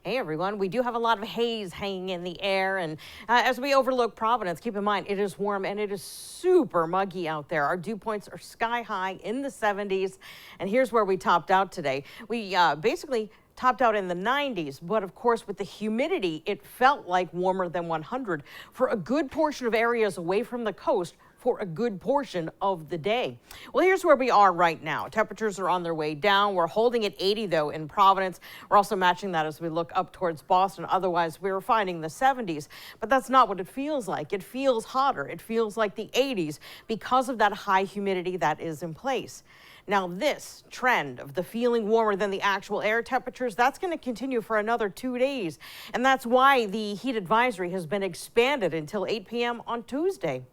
Hey everyone, we do have a lot of haze hanging in the air, and as we overlook Providence, keep in mind it is warm and it is super muggy out there. Our dew points are sky high in the 70s, and here's where we topped out today. We basically topped out in the 90s, but of course with the humidity, it felt like warmer than 100 for a good portion of areas away from the coast for a good portion of the day. Well, here's where we are right now. Temperatures are on their way down. We're holding at 80 though in Providence. We're also matching that as we look up towards Boston. Otherwise, we're finding the 70s, but that's not what it feels like. It feels hotter. It feels like the 80s because of that high humidity that is in place. Now, this trend of the feeling warmer than the actual air temperatures, that's going to continue for another 2 days. And that's why the heat advisory has been expanded until 8 p.m. on Tuesday.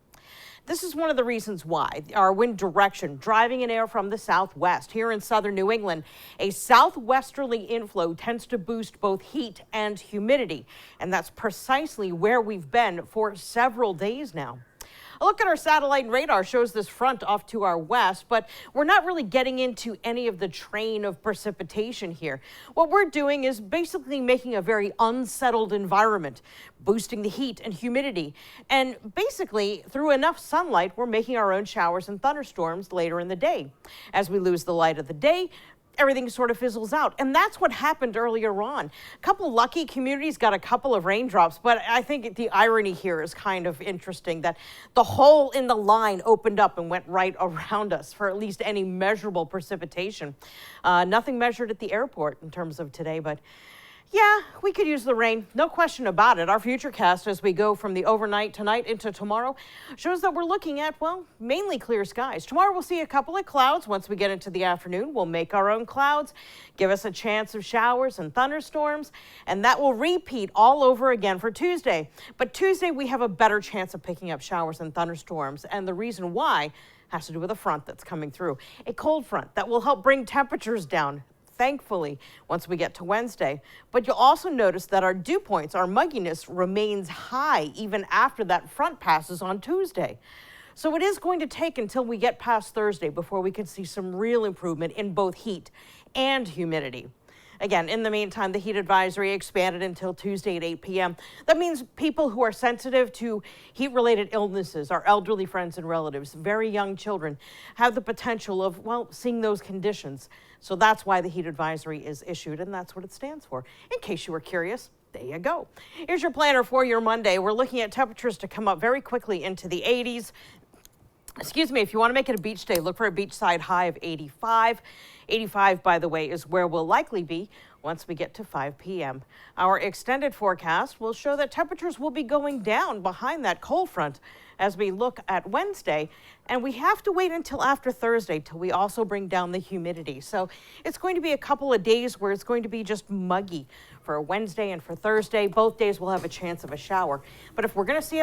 This is one of the reasons why. Our wind direction, driving in air from the southwest. Here in southern New England, a southwesterly inflow tends to boost both heat and humidity. And that's precisely where we've been for several days now. A look at our satellite radar shows this front off to our west, but we're not really getting into any of the train of precipitation here. What we're doing is basically making a very unsettled environment, boosting the heat and humidity. And basically, through enough sunlight, we're making our own showers and thunderstorms later in the day. As we lose the light of the day, everything sort of fizzles out. And that's what happened earlier on. A couple lucky communities got a couple of raindrops, but I think the irony here is kind of interesting that the hole in the line opened up and went right around us for at least any measurable precipitation. Nothing measured at the airport in terms of today, but yeah, we could use the rain, no question about it. Our futurecast as we go from the overnight tonight into tomorrow shows that we're looking at, well, mainly clear skies. Tomorrow we'll see a couple of clouds. Once we get into the afternoon, we'll make our own clouds, give us a chance of showers and thunderstorms, and that will repeat all over again for Tuesday. But Tuesday we have a better chance of picking up showers and thunderstorms, and the reason why has to do with a front that's coming through. A cold front that will help bring temperatures down, thankfully, once we get to Wednesday. But you'll also notice that our dew points, our mugginess remains high even after that front passes on Tuesday. So it is going to take until we get past Thursday before we can see some real improvement in both heat and humidity. Again, in the meantime, the heat advisory expanded until Tuesday at 8 p.m. That means people who are sensitive to heat-related illnesses, our elderly friends and relatives, very young children, have the potential of, well, seeing those conditions. So that's why the heat advisory is issued, and that's what it stands for. In case you were curious, there you go. Here's your planner for your Monday. We're looking at temperatures to come up very quickly into the 80s. Excuse me, if you want to make it a beach day, look for a beachside high of 85. 85, by the way, is where we'll likely be once we get to 5 p.m. Our extended forecast will show that temperatures will be going down behind that cold front as we look at Wednesday. And we have to wait until after Thursday till we also bring down the humidity. So it's going to be a couple of days where it's going to be just muggy for Wednesday and for Thursday. Both days we'll have a chance of a shower. But if we're going to see a